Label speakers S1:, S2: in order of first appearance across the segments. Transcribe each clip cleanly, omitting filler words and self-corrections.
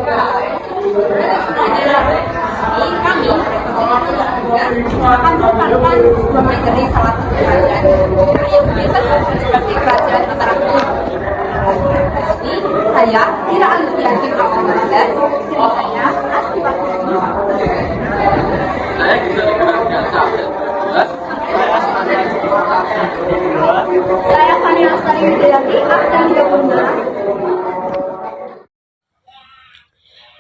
S1: Ini kami akan mengembangkan dua materi salah satu kerajaan yang biasa disebut sebagai kerajaan Mataram Kuno. Jadi saya Ira Alufianti kelas 11 dan saya Asti Bakti.
S2: Saya bisa dikatakan
S1: Saya Fani Astari Widianti, absen 36.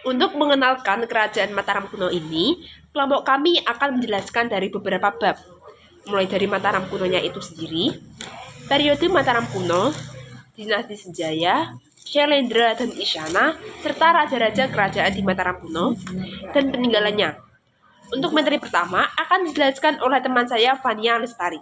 S3: Untuk mengenalkan kerajaan Mataram kuno ini, kelompok kami akan menjelaskan dari beberapa bab, mulai dari Mataram kunonya itu sendiri, periode Mataram kuno, dinasti Sanjaya, Shailendra dan Isyana, serta raja-raja kerajaan di Mataram kuno, dan peninggalannya. Untuk materi pertama akan dijelaskan oleh teman saya Fania Lestari.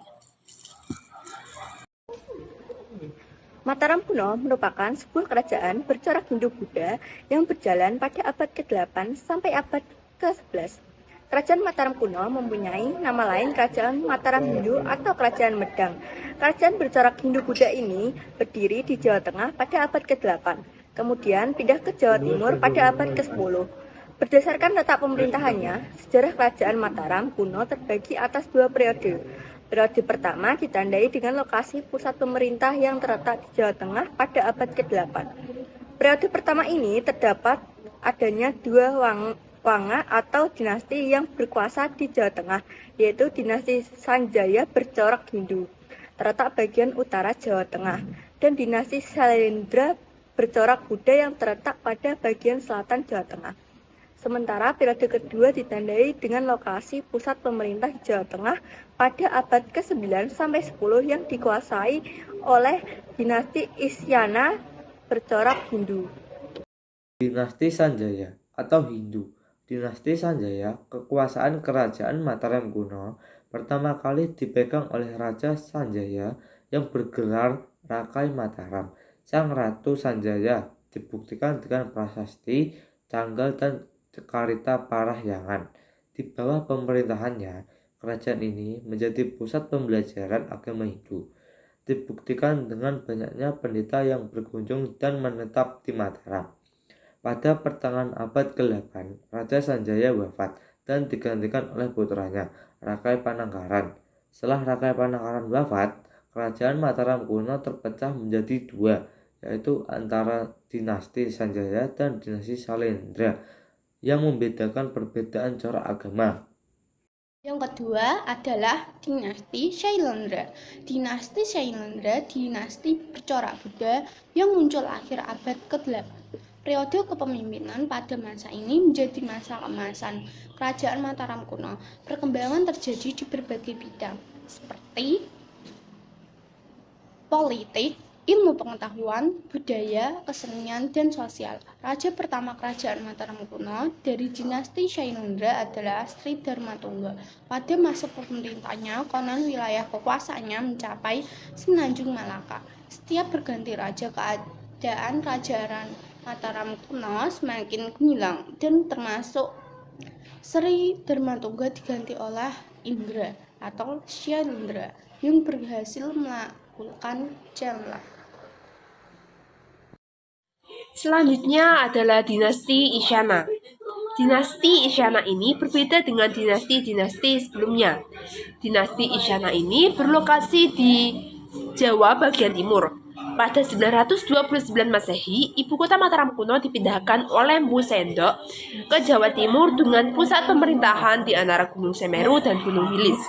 S4: Mataram kuno merupakan sebuah kerajaan bercorak Hindu-Buddha yang berjalan pada abad ke-8 sampai abad ke-11. Kerajaan Mataram kuno mempunyai nama lain Kerajaan Mataram Hindu atau Kerajaan Medang. Kerajaan bercorak Hindu-Buddha ini berdiri di Jawa Tengah pada abad ke-8, kemudian pindah ke Jawa Timur pada abad ke-10. Berdasarkan letak pemerintahannya, sejarah Kerajaan Mataram kuno terbagi atas dua periode. Periode pertama ditandai dengan lokasi pusat pemerintah yang terletak di Jawa Tengah pada abad ke-8. Periode pertama ini terdapat adanya dua wanga atau dinasti yang berkuasa di Jawa Tengah, yaitu dinasti Sanjaya bercorak Hindu, terletak bagian utara Jawa Tengah, dan dinasti Shailendra bercorak Buddha yang terletak pada bagian selatan Jawa Tengah. Sementara periode kedua ditandai dengan lokasi pusat pemerintah di Jawa Tengah pada abad ke-9 sampai 10 yang dikuasai oleh dinasti Isyana bercorak Hindu.
S5: Dinasti Sanjaya atau Hindu. Dinasti Sanjaya, kekuasaan kerajaan Mataram kuno, pertama kali dipegang oleh Raja Sanjaya yang bergelar Rakai Mataram. Sang Ratu Sanjaya dibuktikan dengan prasasti, Canggal, dan Carita Parahyangan. Di bawah pemerintahannya, kerajaan ini menjadi pusat pembelajaran agama Hindu. Dibuktikan dengan banyaknya pendeta yang berkunjung dan menetap di Mataram. Pada pertengahan abad ke-8, Raja Sanjaya wafat dan digantikan oleh putranya, Rakai Panangkaran. Setelah Rakai Panangkaran wafat, kerajaan Mataram kuno terpecah menjadi dua, yaitu antara dinasti Sanjaya dan dinasti Shailendra, yang membedakan perbedaan corak agama.
S6: Yang kedua adalah dinasti Shailendra. Dinasti Shailendra dinasti bercorak Buddha yang muncul akhir abad ke-8. Periode kepemimpinan pada masa ini menjadi masa keemasan kerajaan Mataram kuno. Perkembangan terjadi di berbagai bidang seperti politik, ilmu pengetahuan, budaya, kesenian, dan sosial. Raja pertama kerajaan Mataram kuno dari dinasti Shailendra adalah Sri Dharmatungga. Pada masa pemerintahnya, konon wilayah kekuasaannya mencapai Semenanjung Malaka. Setiap berganti raja, keadaan kerajaan Mataram kuno semakin gemilang, dan termasuk Sri Dharmatungga diganti oleh Indra atau Shailendra yang berhasil melakukan jalak.
S3: Selanjutnya adalah dinasti Isyana. Dinasti Isyana ini berbeda dengan dinasti-dinasti sebelumnya. Dinasti Isyana ini berlokasi di Jawa bagian timur. Pada 929 Masehi, ibu kota Mataram kuno dipindahkan oleh Mpu Sendok ke Jawa Timur dengan pusat pemerintahan di antara Gunung Semeru dan Gunung Wilis.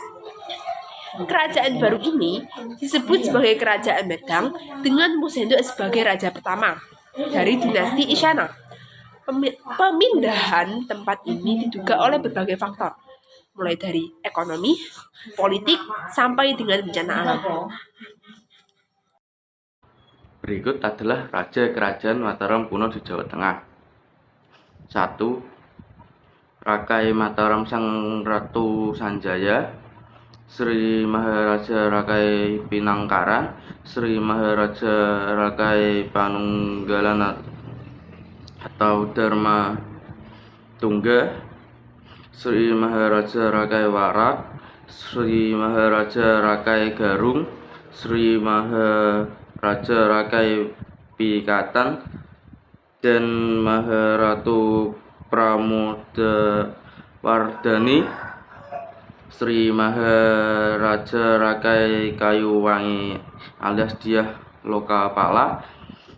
S3: Kerajaan baru ini disebut sebagai Kerajaan Medang dengan Mpu Sendok sebagai raja pertama dari dinasti Isyana. Pemindahan tempat ini diduga oleh berbagai faktor, mulai dari ekonomi, politik, sampai dengan bencana alam.
S2: Berikut adalah raja kerajaan Mataram kuno di Jawa Tengah. 1. Rakai Mataram Sang Ratu Sanjaya, Sri Maharaja Rakai Pinangkaran, Sri Maharaja Rakai Panunggalan atau Dharma Tungga, Sri Maharaja Rakai Warak, Sri Maharaja Rakai Garung, Sri Maharaja Rakai Pikatan, dan Maharatu Pramodawardhani, Sri Maharaja Rakai Kayuwangi alias Dyah Lokapala,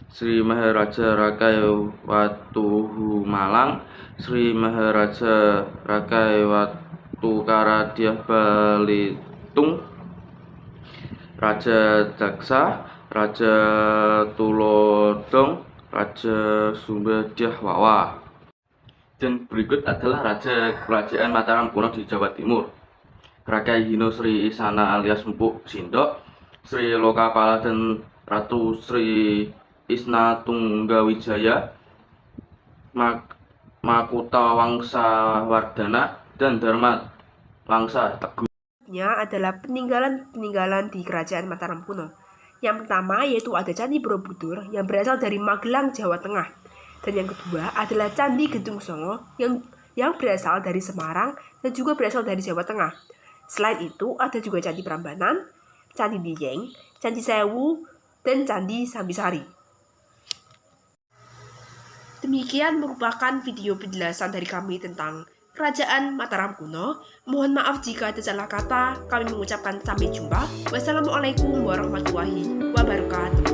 S2: Sri Maharaja Rakai Watuhumalang, Sri Maharaja Rakai Watukara Dyah Balitung, Raja Daksa, Raja Tulodong, Raja Sumba Dyah Wawa. Dan berikut adalah Raja Kerajaan Mataram kuno di Jawa Timur. Rakai Hino Sri Isana alias Empuk Sindok, Sri Lokapala dan Ratu Sri Isna Tunggawijaya, Makuta Wangsa Wardana, dan Dharma Wangsa Teguh.
S3: Adalah peninggalan-peninggalan di Kerajaan Mataram kuno. Yang pertama yaitu ada Candi Borobudur yang berasal dari Magelang, Jawa Tengah. Dan yang kedua adalah Candi Gedung Songo yang berasal dari Semarang dan juga berasal dari Jawa Tengah. Selain itu ada juga Candi Prambanan, Candi Dieng, Candi Sewu, dan Candi Sambisari. Demikian merupakan video penjelasan dari kami tentang Kerajaan Mataram kuno. Mohon maaf jika ada salah kata. Kami mengucapkan sampai jumpa. Wassalamualaikum warahmatullahi wabarakatuh.